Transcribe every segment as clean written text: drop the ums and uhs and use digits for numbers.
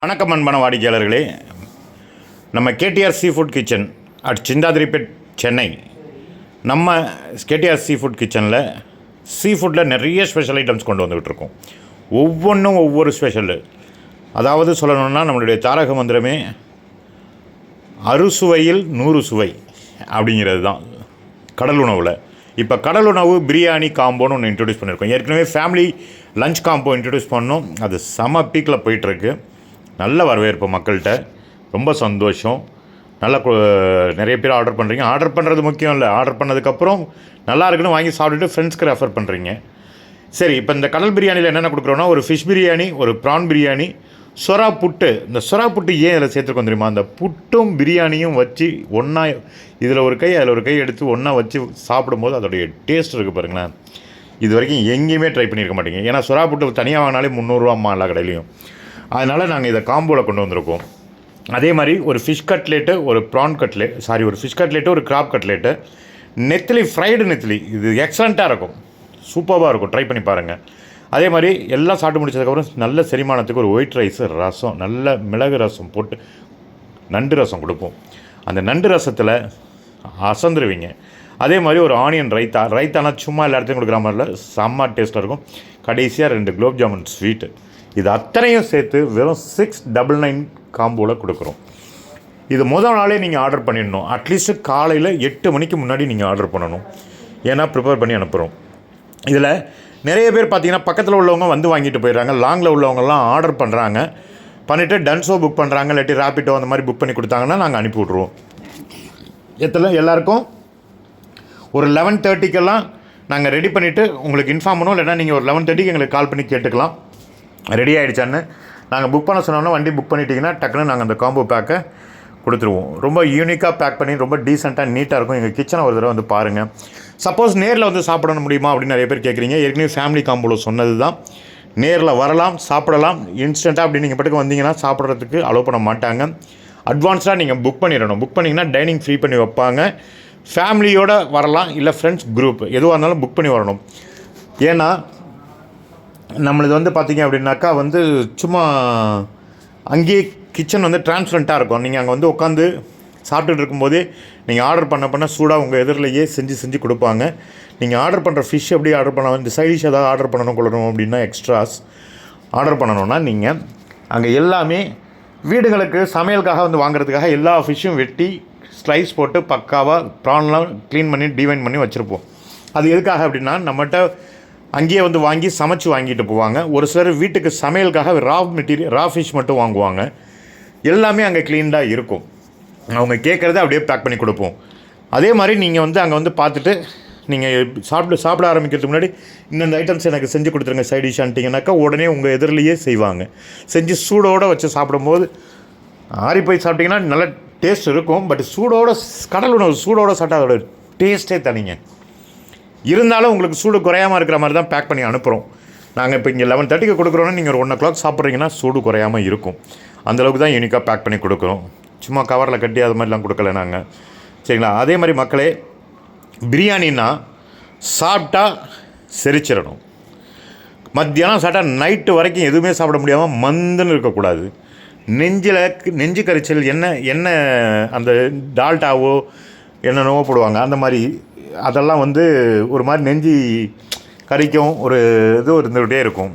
வணக்கம் அன்பான வாடிக்கையாளர்களே, நம்ம KTR seafood kitchen at Chintadripet Chennai. நம்ம கேடிஆர் சீ ஃபுட் கிச்சனில் சீ ஃபுட்டில் நிறைய ஸ்பெஷல் ஐட்டம்ஸ் கொண்டு வந்துக்கிட்டு இருக்கோம். ஒவ்வொன்றும் ஒவ்வொரு ஸ்பெஷலு. அதாவது சொல்லணுன்னா நம்மளுடைய தாரக மந்திரமே அறுசுவையில் 100 சுவை அப்படிங்கிறது தான் கடல் உணவில். இப்போ கடல் உணவு பிரியாணி காம்போன்னு ஒன்று இன்ட்ரடியூஸ் பண்ணியிருக்கோம். ஏற்கனவே ஃபேமிலி லஞ்ச் காம்போ இன்ட்ரடியூஸ் பண்ணோம். அது செம பீக்கில் போயிட்டுருக்கு. நல்ல வரவேற்பு மக்கள்கிட்ட, ரொம்ப சந்தோஷம். நல்லா நிறைய பேர் ஆர்டர் பண்ணுறீங்க. ஆர்டர் பண்ணுறது முக்கியம் இல்லை, ஆர்டர் பண்ணதுக்கப்புறம் நல்லா இருக்குன்னு வாங்கி சாப்பிட்டுட்டு ஃப்ரெண்ட்ஸ்க்கு ரெஃபர் பண்ணுறீங்க. சரி, இப்போ இந்த கடல் பிரியாணியில் என்னென்ன கொடுக்குறோன்னா, ஒரு ஃபிஷ் பிரியாணி, ஒரு ப்ரான் பிரியாணி, சொரா புட்டு. இந்த சொரா புட்டு ஏன் இதில் சேர்த்துருக்கோம் தெரியுமா? அந்த புட்டும் பிரியாணியும் வச்சு ஒன்றா, இதில் ஒரு கை அதில் ஒரு கை எடுத்து ஒன்றா வச்சு சாப்பிடும்போது அதோடைய டேஸ்ட் இருக்குது பாருங்களேன். இது வரைக்கும் எங்கேயுமே ட்ரை பண்ணியிருக்க மாட்டீங்க. ஏன்னா சொரா புட்டு தனியாக வாங்கினாலே 300 ரூபாம்மா எல்லா கடையிலையும். அதனால் நாங்கள் இதை காம்போவில் கொண்டு வந்திருக்கோம். அதே மாதிரி ஒரு ஃபிஷ் கட்லேட்டு, ஒரு ப்ரான் கட்லேட், ஒரு ஃபிஷ் கட்லேட்டு, ஒரு கிராப் கட்லேட்டு, நெத்திலி, ஃப்ரைடு நெத்திலி. இது எக்ஸலண்ட்டாக இருக்கும், சூப்பராக இருக்கும், ட்ரை பண்ணி பாருங்கள். அதே மாதிரி எல்லாம் சாப்பிட்டு முடிச்சதுக்கப்புறம் நல்ல செரிமானத்துக்கு ஒரு ஒயிட் ரைஸு, ரசம், நல்ல மிளகு ரசம் போட்டு நண்டு ரசம் கொடுப்போம். அந்த நண்டு ரசத்தில் அசந்துருவீங்க. அதே மாதிரி ஒரு ஆனியன் ரைத்தானா சும்மா எல்லா இடத்தையும் கொடுக்குற மாதிரில செம்ம டேஸ்ட்டாக இருக்கும். கடைசியாக 2 குலோப் ஜாமுன் ஸ்வீட்டு. இது அத்தனையும் சேர்த்து வெறும் 699 காம்போவில் கொடுக்குறோம். இது முதல் நாளே நீங்கள் ஆர்டர் பண்ணிடணும். அட்லீஸ்ட்டு காலையில் 8 மணிக்கு முன்னாடி நீங்கள் ஆர்டர் பண்ணணும். ஏன்னா ப்ரிப்பேர் பண்ணி அனுப்புகிறோம். இதில் நிறைய பேர் பார்த்தீங்கன்னா பக்கத்தில் உள்ளவங்க வந்து வாங்கிட்டு போயிடுறாங்க. லாங்கில் உள்ளவங்கலாம் ஆர்டர் பண்ணிவிட்டு டன்ஸோ புக் பண்ணுறாங்க, இல்லாட்டி ரேப்பிட்டோ அந்த மாதிரி புக் பண்ணி கொடுத்தாங்கன்னா நாங்கள் அனுப்பி விட்ருவோம். எல்லாருக்கும் ஒரு 11:30க்கெல்லாம் நாங்கள் ரெடி பண்ணிவிட்டு உங்களுக்கு இன்ஃபார்ம் பண்ணுவோம். இல்லைனா நீங்கள் ஒரு 11:30க்கு எங்களுக்கு கால் பண்ணி கேட்டுக்கலாம் ரெடி ஆகிடுச்சான்னு. நாங்கள் புக் பண்ண சொன்னோம்னா வண்டி புக் பண்ணிட்டீங்கன்னா டக்குன்னு நாங்கள் அந்த காம்போ பேக்கை கொடுத்துருவோம். ரொம்ப யூனிக்காக பேக் பண்ணி ரொம்ப டீசெண்டாக நீட்டாக இருக்கும். எங்கள் கிச்சனை ஒரு தடவை வந்து பாருங்கள். சப்போஸ் நேரில் வந்து சாப்பிட முடியுமா அப்படின்னு நிறைய பேர் கேட்குறீங்க. ஏற்கனவே ஃபேமிலி காம்போவில் சொன்னது தான். நேரில் வரலாம், சாப்பிடலாம். இன்ஸ்டண்ட்டாக அப்படி நீங்கள் பட்டுக்கு வந்தீங்கன்னா சாப்பிட்றதுக்கு அலோவ் பண்ண மாட்டாங்க. அட்வான்ஸ்டாக நீங்கள் புக் பண்ணிடணும். புக் பண்ணிங்கன்னா டைனிங் ஃப்ரீ பண்ணி வைப்பாங்க. ஃபேமிலியோடு வரலாம், இல்லை ஃப்ரெண்ட்ஸ் குரூப் எதுவாக இருந்தாலும் புக் பண்ணி வரணும். ஏன்னா நம்மளது வந்து பார்த்திங்க அப்படின்னாக்கா வந்து சும்மா அங்கேயே கிச்சன் வந்து டிரான்ஸ்பரண்ட்டாக இருக்கும். நீங்கள் அங்கே வந்து உட்காந்து சாப்பிட்டுட்டு இருக்கும்போதே நீங்கள் ஆர்டர் பண்ண சூடாக உங்கள் எதிரிலேயே செஞ்சு கொடுப்பாங்க. நீங்கள் ஆர்டர் பண்ணுற ஃபிஷ் எப்படி ஆர்டர் பண்ணலாம், இந்த சைட் டிஷ் ஏதாவது ஆர்டர் கொள்ளணும் அப்படின்னா எக்ஸ்ட்ராஸ் ஆர்டர் பண்ணணுன்னா நீங்கள் அங்கே எல்லாமே வீடுகளுக்கு சமையலுக்காக வந்து வாங்குறதுக்காக எல்லா ஃபிஷ்ஷும் வெட்டி ஸ்லைஸ் போட்டு பக்காவாக ப்ரான்லாம் க்ளீன் பண்ணி டிவைன் பண்ணி வச்சுருப்போம். அது எதுக்காக அப்படின்னா நம்மகிட்ட அங்கேயே வந்து வாங்கி சமைச்சு வாங்கிட்டு போவாங்க. ஒரு சிலர் வீட்டுக்கு சமையலுக்காக ரா ஃபிஷ் மட்டும் வாங்குவாங்க. எல்லாமே அங்கே க்ளீன்டாக இருக்கும். அவங்க கேட்குறத அப்படியே பேக் பண்ணி கொடுப்போம். அதே மாதிரி நீங்கள் வந்து அங்கே வந்து பார்த்துட்டு நீங்கள் சாப்பிட ஆரம்பிக்கிறதுக்கு முன்னாடி இந்த ஐட்டம்ஸ் எனக்கு செஞ்சு கொடுத்துருங்க சைட் டிஷ்ஷான்ட்டிங்கனாக்கா உடனே உங்கள் எதிரிலேயே செய்வாங்க. செஞ்சு சூடோடு வச்சு சாப்பிடும்போது ஆறி போய் சாப்பிட்டிங்கன்னா நல்ல டேஸ்ட் இருக்கும். பட் கடல் உணவு சூடோடு சாப்பிட்டா அதோட டேஸ்ட்டே தனிங்க. இருந்தாலும் உங்களுக்கு சூடு குறையாமல் இருக்கிற மாதிரி தான் பேக் பண்ணி அனுப்புகிறோம். நாங்கள் இப்போ இங்கே 11:30க்கு கொடுக்குறோன்னா நீங்கள் ஒரு 1 o'clock சாப்பிட்றீங்கன்னா சூடு குறையாமல் இருக்கும். அந்தளவுக்கு தான் யூனிக்காக பேக் பண்ணி கொடுக்குறோம். சும்மா கவரில் கட்டி அது மாதிரிலாம் கொடுக்கல நாங்கள். சரிங்களா? அதே மாதிரி மக்களே, பிரியாணின்னா சாப்பிட்டா செரிச்சிடணும். மத்தியானம் சாப்பிட்டா நைட்டு வரைக்கும் எதுவுமே சாப்பிட முடியாமல் மந்துன்னு இருக்கக்கூடாது. நெஞ்சு கரிச்சல் என்ன அந்த டால்டாவோ என்னென்னவோ போடுவாங்க, அந்த மாதிரி அதெல்லாம் வந்து ஒரு மாதிரி நெஞ்சு கறிக்கும், ஒரு இது இருந்துகிட்டே இருக்கும்,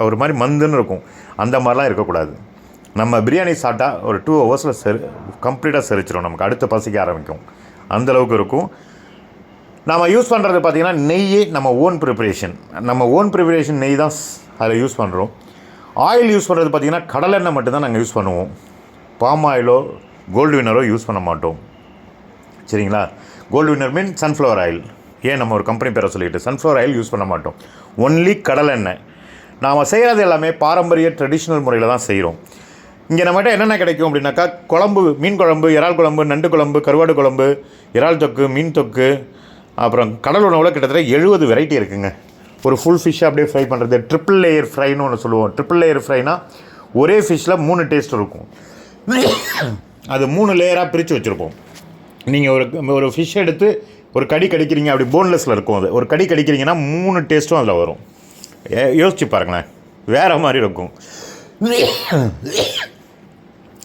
ஒரு மாதிரி மந்துன்னு இருக்கும். அந்த மாதிரிலாம் இருக்கக்கூடாது. நம்ம பிரியாணி சாப்பிட்டா ஒரு 2 hours கம்ப்ளீட்டாக செரிச்சிடும். நமக்கு அடுத்த பசிக்க ஆரம்பிக்கும். அந்தளவுக்கு இருக்கும். நம்ம யூஸ் பண்ணுறது பார்த்திங்கன்னா நெய், நம்ம ஓன் ப்ரிப்பரேஷன் நெய் தான் அதில் யூஸ் பண்ணுறோம். ஆயில் யூஸ் பண்ணுறது பார்த்திங்கன்னா கடலெண்ணெய் மட்டும்தான் நாங்கள் யூஸ் பண்ணுவோம். பாம் ஆயிலோ கோல்டு வின்னரோ யூஸ் பண்ண மாட்டோம். சரிங்களா? கோல்டு வின்னர் மீன் சன்ஃப்ளவர் ஆயில். ஏன் நம்ம ஒரு கம்பெனி பேரை சொல்லிட்டு சன்ஃப்ளவர் ஆயில் யூஸ் பண்ண மாட்டோம். ஒன்லி கடலெண்ணெய். நாம் செய்கிறது எல்லாமே பாரம்பரிய ட்ரெடிஷ்னல் முறையில் தான் செய்கிறோம். இங்கே நம்மகிட்ட என்னென்ன கிடைக்கும் அப்படின்னாக்கா, குழம்பு, மீன் குழம்பு, இறால் குழம்பு, நண்டு குழம்பு, கருவாடு குழம்பு, இறால் தொக்கு, மீன் தொக்கு, அப்புறம் கடல் உணவில் கிட்டத்தட்ட 70 வெரைட்டி இருக்குங்க. ஒரு ஃபுல் ஃபிஷ்ஷை அப்படியே ஃப்ரை பண்ணுறது, ட்ரிபிள் லேயர் ஃப்ரைன்னு ஒன்று சொல்லுவோம். ட்ரிபிள் லேயர் ஃப்ரைனா ஒரே ஃபிஷ்ஷில் 3 டேஸ்ட் இருக்கும். அது 3 லேயராக பிரித்து வச்சுருப்போம். நீங்கள் ஒரு ஃபிஷ் எடுத்து ஒரு கடிக்கிறீங்க, அப்படி போன்லெஸ்ஸில் இருக்கும். அது ஒரு கடிக்கிறீங்கன்னா 3 டேஸ்ட்டும் அதில் வரும். யோசிச்சு பாருங்களேன், வேறு மாதிரி இருக்கும்.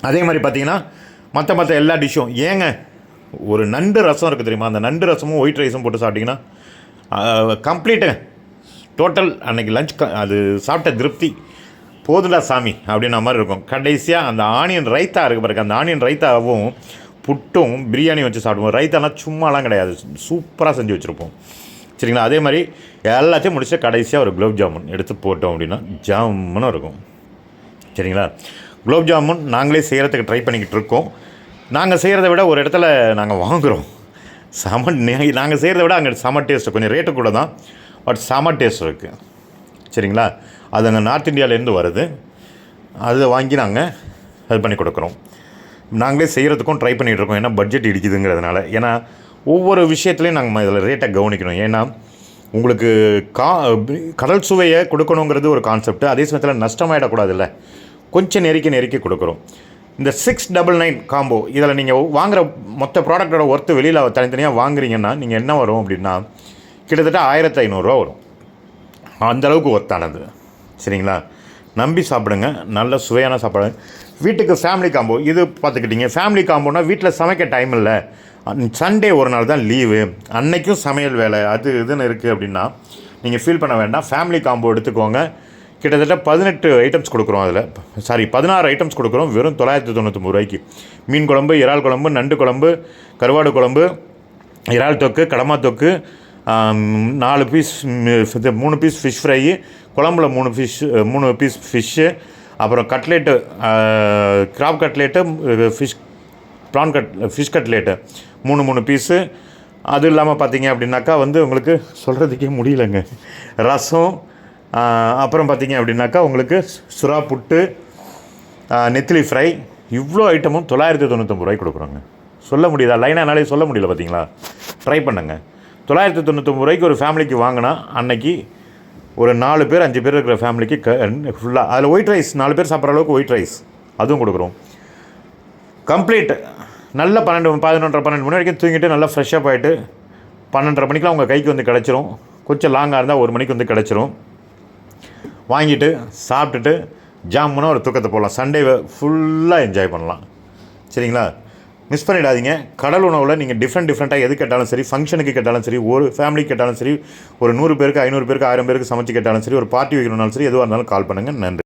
அதே மாதிரி பார்த்தீங்கன்னா மற்ற எல்லா டிஷ்ஷும் ஏங்க ஒரு நண்டு ரசம் இருக்குது தெரியுமா, அந்த நண்டு ரசமும் ஒயிட் ரைஸும் போட்டு சாப்பிட்டிங்கன்னா கம்ப்ளீட்டு டோட்டல் அன்றைக்கி லஞ்ச் அது சாப்பிட்ட திருப்தி போதுடா சாமி அப்படின்ன மாதிரி இருக்கும். கடைசியாக அந்த ஆனியன் ரைத்தா இருக்குது பாருங்க, அந்த ஆனியன் ரைத்தாவும் புட்டும் பிரியாணி வச்சு சாப்பிடுவோம். ரைத்தாலாம் சும்மாலாம் கிடையாது, சூப்பராக செஞ்சு வச்சுருப்போம். சரிங்களா? அதே மாதிரி எல்லாத்தையும் முடிச்சுட்டு கடைசியாக ஒரு குலோப் ஜாமுன் எடுத்து போட்டோம் அப்படின்னா ஜாமுன்னு இருக்கும். சரிங்களா? குலோப் ஜாமுன் நாங்களே செய்கிறதுக்கு ட்ரை பண்ணிக்கிட்டு இருக்கோம். நாங்கள் செய்கிறத விட ஒரு இடத்துல நாங்கள் வாங்குகிறோம். நாங்கள் செய்கிறத விட அங்கே செம டேஸ்ட்டு, கொஞ்சம் ரேட்டு கூட தான், பட் செம டேஸ்ட் இருக்குது. சரிங்களா? அது அங்கே நார்த் இந்தியாவிலேருந்து வருது, அதை வாங்கி நாங்கள் அது பண்ணி கொடுக்குறோம். நாங்களே செய்கிறதுக்கும் ட்ரை பண்ணிகிட்ருக்கோம், ஏன்னா பட்ஜெட் இடிக்குதுங்கிறதுனால. ஏன்னா ஒவ்வொரு விஷயத்துலையும் நாங்கள் இதில் ரேட்டை கவனிக்கணும். ஏன்னா உங்களுக்கு கடல் சுவையை கொடுக்கணுங்கிறது ஒரு கான்செப்ட், அதே சமயத்தில் நஷ்டமாயிடக்கூடாதுல்ல, கொஞ்சம் நெருக்கி கொடுக்குறோம். இந்த 699 காம்போ இதில் நீங்கள் வாங்குகிற மொத்த ப்ராடக்டோட ஒர்த்து வெளியில் தனித்தனியாக வாங்குறீங்கன்னா நீங்கள் என்ன வரும் அப்படின்னா கிட்டத்தட்ட 1500 வரும். அந்தளவுக்கு ஒர்த்தானது. சரிங்களா? நம்பி சாப்பிடுங்க, நல்ல சுவையான சாப்பாடு. வீட்டுக்கு ஃபேமிலி காம்போ இது பார்த்துக்கிட்டிங்க. ஃபேமிலி காம்போனா வீட்டில் சமைக்க டைம் இல்லை, சண்டே ஒரு நாள் தான் லீவு, அன்னைக்கும் சமையல் வேலை அது இதுன்னு இருக்குது அப்படின்னா நீங்கள் ஃபீல் பண்ண வேண்டாம். ஃபேமிலி காம்போ எடுத்துக்கோங்க. கிட்டத்தட்ட 18 ஐட்டம்ஸ் கொடுக்குறோம். அதில் 16 ஐட்டம்ஸ் கொடுக்குறோம் வெறும் 999 ரூபாய்க்கு. மீன் குழம்பு, இறால் குழம்பு, நண்டு குழம்பு, கருவாடு குழம்பு, இறால் தொக்கு, கடமா தொக்கு, 4 பீஸ் 3 பீஸ் ஃபிஷ் ஃப்ரை, குழம்புல 3 பீஸ் ஃபிஷ்ஷு, அப்புறம் கட்லேட்டு, கிராப் கட்லேட்டு, ஃபிஷ் கட்லேட்டு 3 பீஸு. அது இல்லாமல் பார்த்தீங்க அப்படின்னாக்கா உங்களுக்கு சொல்கிறதுக்கே முடியலைங்க. ரசம், அப்புறம் பார்த்தீங்க அப்படின்னாக்கா உங்களுக்கு சுறா புட்டு, நெத்திலி ஃப்ரை, இவ்வளோ ஐட்டமும் 999 ரூபாய்க்கு கொடுக்குறோங்க. சொல்ல முடியுதா? லைனானாலே சொல்ல முடியல பார்த்தீங்களா? ட்ரை பண்ணுங்க. 999 ரூபாய்க்கு ஒரு ஃபேமிலிக்கு வாங்கினா அன்னைக்கு ஒரு 4 பேர் 5 பேர் இருக்கிற ஃபேமிலிக்கு ஃபுல்லாக அதில் ஒயிட் ரைஸ் 4 பேர் சாப்பிட்ற அளவுக்கு ஒயிட் ரைஸ் அதுவும் கொடுக்குறோம். கம்ப்ளீட் நல்லா 11:30 மணி வரைக்கும் தூங்கிட்டு நல்லா ஃப்ரெஷ்ஷப் ஆகிட்டு 12:30 மணிக்கெலாம் உங்கள் கைக்கு வந்து கிடச்சிரும். கொஞ்சம் லாங்காக இருந்தால் 1 மணிக்கு வந்து கிடச்சிரும். வாங்கிட்டு சாப்பிட்டுட்டு ஜாமுன்னா ஒரு தூக்கத்தை போடலாம். சண்டேவை ஃபுல்லாக என்ஜாய் பண்ணலாம். சரிங்களா? மிஸ் பண்ணிடாதீங்க. கடல் உணவில் நீங்கள் டிஃப்ரெண்ட்டாக எது கேட்டாலும் சரி, ஃபங்க்ஷனுக்கு கேட்டாலும் சரி, ஒரு ஃபேமிலிக்கு கேட்டாலும் சரி, ஒரு 100 பேருக்கு 500 பேருக்கு 1000 பேருக்கு சமைச்சு கேட்டாலும் சரி, ஒரு பார்ட்டி வைக்கணும்னாலும் சரி, எதுவாக இருந்தாலும் கால் பண்ணுங்கள். நன்றி.